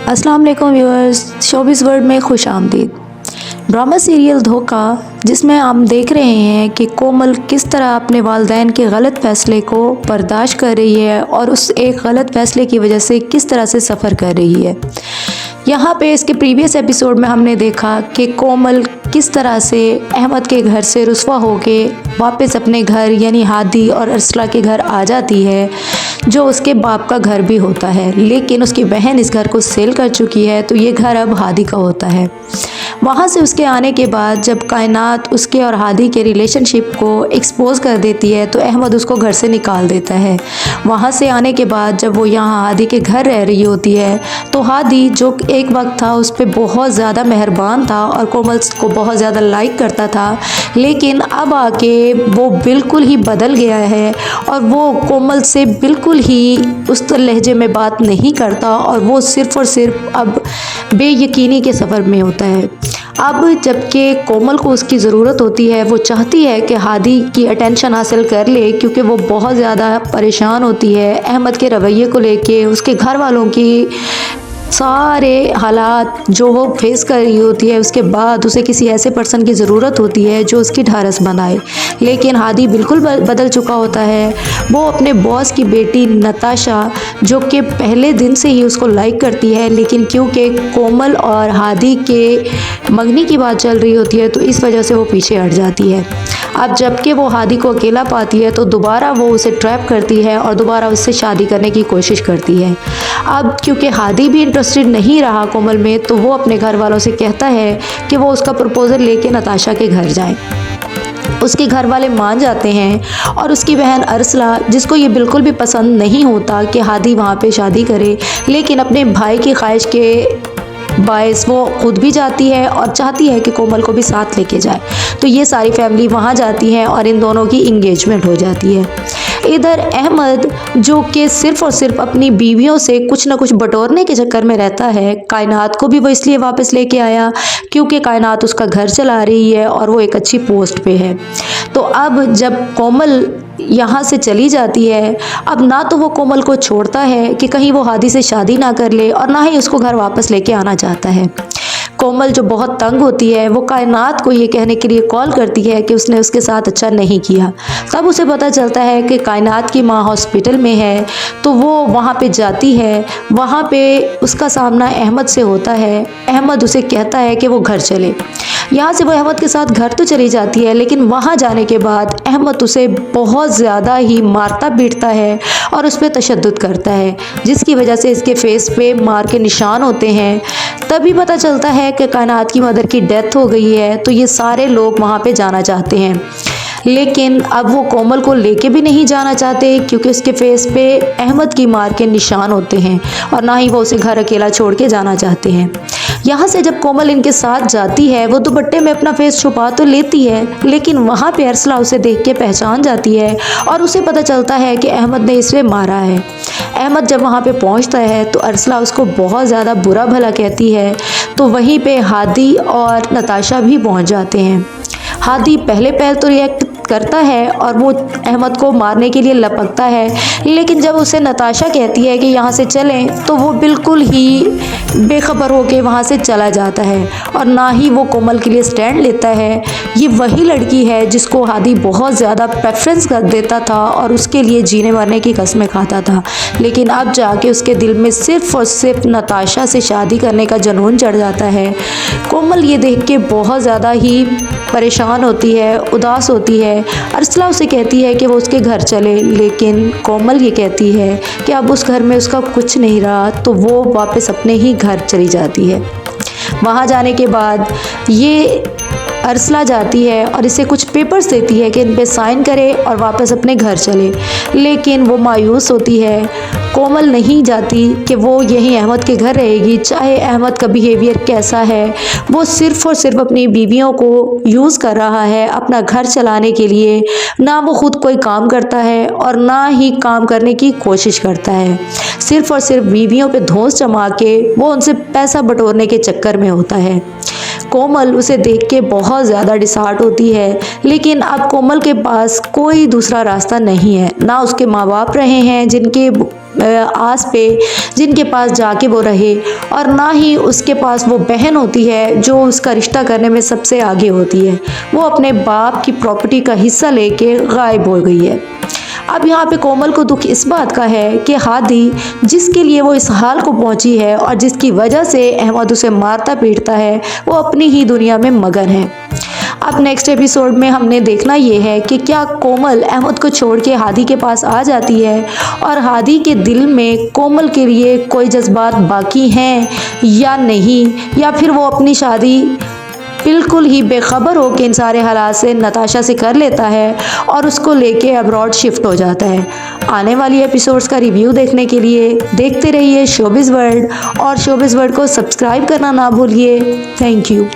अस्सलाम वालेकुम viewers, showbiz world में खुश आमदीद। ड्रामा सीरियल धोखा, जिसमें हम देख रहे हैं कि कोमल किस तरह अपने वालिदैन के गलत फ़ैसले को बर्दाश्त कर रही है और उस एक गलत फ़ैसले की वजह से किस तरह से सफ़र कर रही है। यहाँ पे इसके प्रीवियस एपिसोड में हमने देखा कि कोमल किस तरह से अहमद के घर से रुस्वा होके वापस अपने घर यानी हादी और अरसला के घर आ जाती है, जो उसके बाप का घर भी होता है। लेकिन उसकी बहन इस घर को सेल कर चुकी है, तो ये घर अब हादी का होता है। वहाँ से उसके आने के बाद जब कायनात उसके और हादी के रिलेशनशिप को एक्सपोज कर देती है, तो अहमद उसको घर से निकाल देता है। वहाँ से आने के बाद जब वो यहाँ हादी के घर रह रही होती है, तो हादी जो एक वक्त था उस पर बहुत ज़्यादा मेहरबान था और कोमल को बहुत ज़्यादा लाइक करता था, लेकिन अब आके वो बिल्कुल ही बदल गया है और वो कोमल से बिल्कुल ही उस लहजे में बात नहीं करता और वो सिर्फ़ और सिर्फ अब बेयकीनी के सफ़र में होता है। अब जबकि कोमल को उसकी ज़रूरत होती है, वो चाहती है कि हादी की अटेंशन हासिल कर ले, क्योंकि वो बहुत ज़्यादा परेशान होती है अहमद के रवैये को लेके, उसके घर वालों की सारे हालात जो वो फेस कर रही होती है। उसके बाद उसे किसी ऐसे पर्सन की ज़रूरत होती है जो उसकी ढारस बनाए, लेकिन हादी बिल्कुल बदल चुका होता है। वो अपने बॉस की बेटी नताशा, जो कि पहले दिन से ही उसको लाइक करती है, लेकिन क्योंकि कोमल और हादी के मंगनी की बात चल रही होती है, तो इस वजह से वो पीछे हट जाती है। अब जबकि वो हादी को अकेला पाती है, तो दोबारा वो उसे ट्रैप करती है और दोबारा उससे शादी करने की कोशिश करती है। अब क्योंकि हादी भी इंटरेस्टेड नहीं रहा कोमल में, तो वो अपने घर वालों से कहता है कि वो उसका प्रपोज़ल लेके नताशा के घर जाए। उसके घर वाले मान जाते हैं और उसकी बहन अरसला, जिसको ये बिल्कुल भी पसंद नहीं होता कि हादी वहाँ पे शादी करे, लेकिन अपने भाई की ख्वाहिश के बायस वो खुद भी जाती है और चाहती है कि कोमल को भी साथ लेके जाए। तो ये सारी फैमिली वहाँ जाती है और इन दोनों की इंगेजमेंट हो जाती है। इधर अहमद, जो कि सिर्फ़ और सिर्फ अपनी बीवियों से कुछ ना कुछ बटोरने के चक्कर में रहता है, कायनात को भी वो इसलिए वापस लेके आया क्योंकि कायनात उसका घर चला रही है और वो एक अच्छी पोस्ट पे है। तो अब जब कोमल यहाँ से चली जाती है, अब ना तो वो कोमल को छोड़ता है कि कहीं वो हादी से शादी ना कर ले, और ना ही उसको घर वापस लेके आना चाहता है। कोमल जो बहुत तंग होती है, वो कायनात को ये कहने के लिए कॉल करती है कि उसने उसके साथ अच्छा नहीं किया। तब उसे पता चलता है कि कायनात की माँ हॉस्पिटल में है, तो वो वहाँ पे जाती है। वहाँ पे उसका सामना अहमद से होता है। अहमद उसे कहता है कि वो घर चले। यहाँ से वो अहमद के साथ घर तो चली जाती है, लेकिन वहाँ जाने के बाद अहमद उसे बहुत ज़्यादा ही मारता पीटता है और उस पर तशद्दुद करता है, जिसकी वजह से इसके फेस पे मार के निशान होते हैं। तभी पता चलता है कि कायनात की मदर की डेथ हो गई है, तो ये सारे लोग वहाँ पे जाना चाहते हैं, लेकिन अब वो कोमल को लेके भी नहीं जाना चाहते क्योंकि उसके फेस पे अहमद की मार के निशान होते हैं, और ना ही वो उसे घर अकेला छोड़ के जाना चाहते हैं। यहाँ से जब कोमल इनके साथ जाती है, वो दुपट्टे में अपना फेस छुपा तो लेती है, लेकिन वहाँ पे अरसला उसे देख के पहचान जाती है और उसे पता चलता है कि अहमद ने इसे मारा है। अहमद जब वहाँ पे पहुँचता है, तो अरसला उसको बहुत ज़्यादा बुरा भला कहती है। तो वहीं पे हादी और नताशा भी पहुँच जाते हैं। हादी पहले तो रिएक्ट करता है और वो अहमद को मारने के लिए लपकता है, लेकिन जब उसे नताशा कहती है कि यहाँ से चलें, तो वो बिल्कुल ही बेखबर होके वहाँ से चला जाता है और ना ही वो कोमल के लिए स्टैंड लेता है। ये वही लड़की है जिसको हादी बहुत ज़्यादा प्रेफरेंस कर देता था और उसके लिए जीने मरने की कस्में खाता था, लेकिन अब जाके उसके दिल में सिर्फ और सिर्फ नताशा से शादी करने का जुनून चढ़ जाता है। कोमल ये देख के बहुत ज़्यादा ही परेशान होती है, उदास होती है। अरसला उसे कहती है कि वो उसके घर चले, लेकिन कोमल ये कहती है कि अब उस घर में उसका कुछ नहीं रहा, तो वो वापस अपने ही घर चली जाती है। वहाँ जाने के बाद ये अरसला जाती है और इसे कुछ पेपर्स देती है कि इन पे साइन करे और वापस अपने घर चले, लेकिन वो मायूस होती है। कोमल नहीं जाती कि वो यहीं अहमद के घर रहेगी, चाहे अहमद का बिहेवियर कैसा है। वो सिर्फ़ और सिर्फ अपनी बीवियों को यूज़ कर रहा है अपना घर चलाने के लिए। ना वो खुद कोई काम करता है और ना ही काम करने की कोशिश करता है, सिर्फ़ और सिर्फ बीवियों पे धौंस जमा के वो उनसे पैसा बटोरने के चक्कर में होता है। कोमल उसे देख के बहुत ज़्यादा डिसहार्ट होती है, लेकिन अब कोमल के पास कोई दूसरा रास्ता नहीं है। ना उसके माँ बाप रहे हैं जिनके आस पे जिनके पास जाके वो रहे, और ना ही उसके पास वो बहन होती है जो उसका रिश्ता करने में सबसे आगे होती है। वो अपने बाप की प्रॉपर्टी का हिस्सा लेके गायब हो गई है। अब यहाँ पे कोमल को दुख इस बात का है कि हादी जिसके लिए वो इस हाल को पहुंची है और जिसकी वजह से अहमद उसे मारता पीटता है, वो अपनी ही दुनिया में मगन है। अब नेक्स्ट एपिसोड में हमने देखना ये है कि क्या कोमल अहमद को छोड़ के हादी के पास आ जाती है और हादी के दिल में कोमल के लिए कोई जज्बात बाकी हैं या नहीं, या फिर वो अपनी शादी बिल्कुल ही बेखबर हो के इन सारे हालात से नताशा से कर लेता है और उसको लेके अब्रॉड शिफ्ट हो जाता है। आने वाली एपिसोड्स का रिव्यू देखने के लिए देखते रहिए शोबिज़ वर्ल्ड, और शोबिज़ वर्ल्ड को सब्सक्राइब करना ना भूलिए। Thank you.